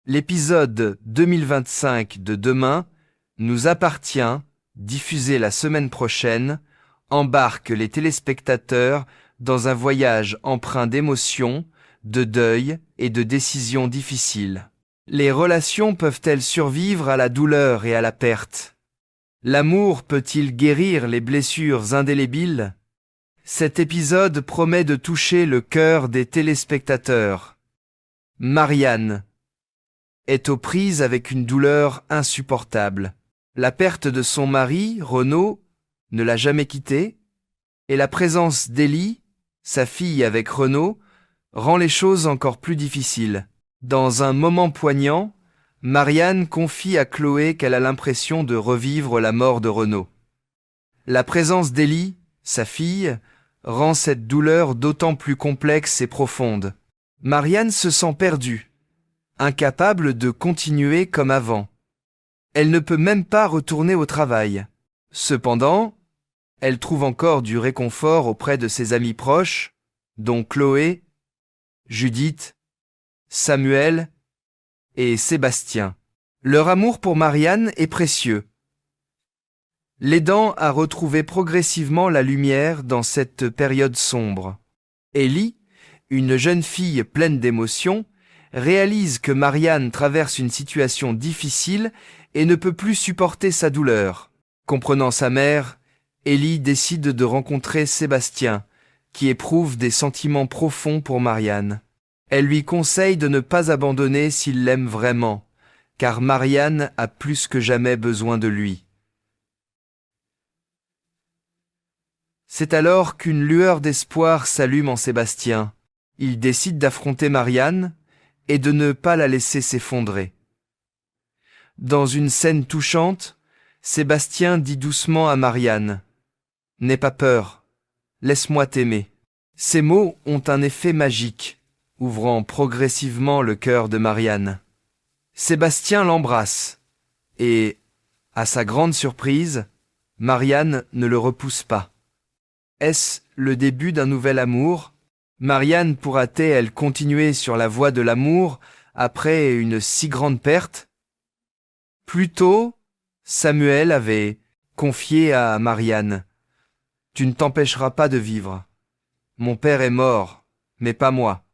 L'épisode 2025 de Demain nous appartient, diffusé la semaine prochaine, embarque les téléspectateurs dans un voyage empreint d'émotions, de deuil et de décisions difficiles. Les relations peuvent-elles survivre à la douleur et à la perte? L'amour peut-il guérir les blessures indélébiles? Cet épisode promet de toucher le cœur des téléspectateurs. Marianne est aux prises avec une douleur insupportable. La perte de son mari, Renaud, ne l'a jamais quittée, et la présence d'Élie, sa fille avec Renaud, rend les choses encore plus difficiles. Dans un moment poignant, Marianne confie à Chloé qu'elle a l'impression de revivre la mort de Renaud. La présence d'Élie, sa fille, rend cette douleur d'autant plus complexe et profonde. Marianne se sent perdue, incapable de continuer comme avant. Elle ne peut même pas retourner au travail. Cependant, elle trouve encore du réconfort auprès de ses amis proches, dont Chloé, Judith, Samuel et Sébastien. Leur amour pour Marianne est précieux, l'aidant à retrouver progressivement la lumière dans cette période sombre. Ellie, une jeune fille pleine d'émotions, réalise que Marianne traverse une situation difficile et ne peut plus supporter sa douleur. Comprenant sa mère, Ellie décide de rencontrer Sébastien, qui éprouve des sentiments profonds pour Marianne. Elle lui conseille de ne pas abandonner s'il l'aime vraiment, car Marianne a plus que jamais besoin de lui. C'est alors qu'une lueur d'espoir s'allume en Sébastien. Il décide d'affronter Marianne et de ne pas la laisser s'effondrer. Dans une scène touchante, Sébastien dit doucement à Marianne « N'aie pas peur, laisse-moi t'aimer ». Ces mots ont un effet magique, ouvrant progressivement le cœur de Marianne. Sébastien l'embrasse et, à sa grande surprise, Marianne ne le repousse pas. Est-ce le début d'un nouvel amour ? Marianne pourra-t-elle continuer sur la voie de l'amour après une si grande perte ? Plus tôt, Samuel avait confié à Marianne « Tu ne t'empêcheras pas de vivre. Mon père est mort, mais pas moi.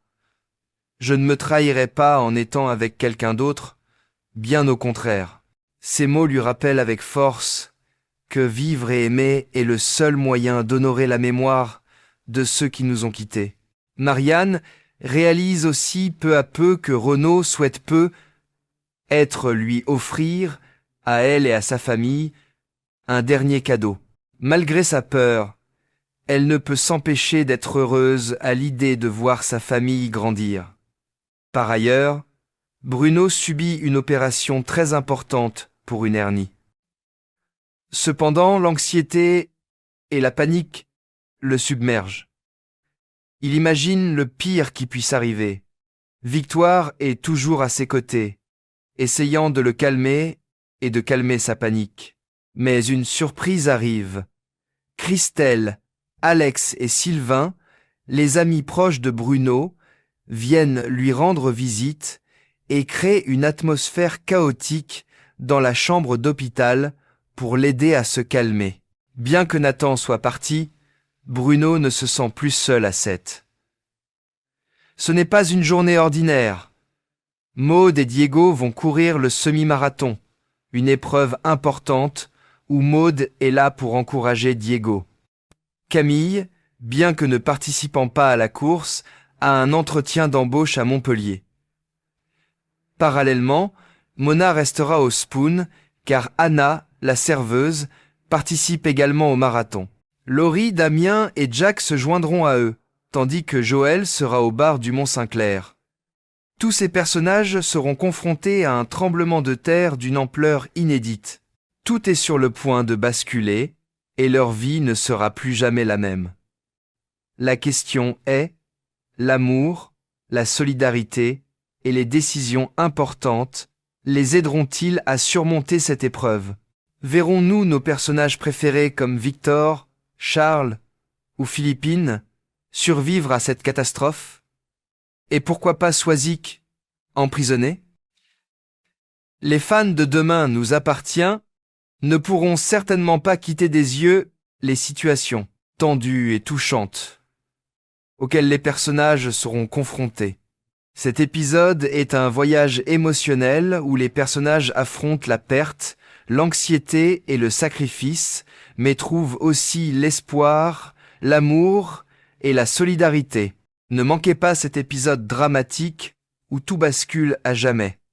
Je ne me trahirai pas en étant avec quelqu'un d'autre, bien au contraire. » Ces mots lui rappellent avec force que vivre et aimer est le seul moyen d'honorer la mémoire de ceux qui nous ont quittés. Marianne réalise aussi peu à peu que Renaud souhaite peu lui offrir, à elle et à sa famille, un dernier cadeau. Malgré sa peur, elle ne peut s'empêcher d'être heureuse à l'idée de voir sa famille grandir. Par ailleurs, Bruno subit une opération très importante pour une hernie. Cependant, l'anxiété et la panique le submergent. Il imagine le pire qui puisse arriver. Victoire est toujours à ses côtés, essayant de le calmer et de calmer sa panique. Mais une surprise arrive. Christelle, Alex et Sylvain, les amis proches de Bruno, viennent lui rendre visite et créent une atmosphère chaotique dans la chambre d'hôpital pour l'aider à se calmer. Bien que Nathan soit parti, Bruno ne se sent plus seul à 7. Ce n'est pas une journée ordinaire. Maud et Diego vont courir le semi-marathon, une épreuve importante où Maud est là pour encourager Diego. Camille, bien que ne participant pas à la course, a un entretien d'embauche à Montpellier. Parallèlement, Mona restera au Spoon car Anna, la serveuse, participe également au marathon. Laurie, Damien et Jack se joindront à eux, tandis que Joël sera au bar du Mont-Saint-Clair. Tous ces personnages seront confrontés à un tremblement de terre d'une ampleur inédite. Tout est sur le point de basculer et leur vie ne sera plus jamais la même. La question est, l'amour, la solidarité et les décisions importantes les aideront-ils à surmonter cette épreuve ? Verrons-nous nos personnages préférés comme Victor, Charles ou Philippine survivre à cette catastrophe? Et pourquoi pas Swazik, emprisonné? Les fans de Demain nous appartient ne pourront certainement pas quitter des yeux les situations tendues et touchantes auxquelles les personnages seront confrontés. Cet épisode est un voyage émotionnel où les personnages affrontent la perte, l'anxiété et le sacrifice, mais trouvent aussi l'espoir, l'amour et la solidarité. Ne manquez pas cet épisode dramatique où tout bascule à jamais.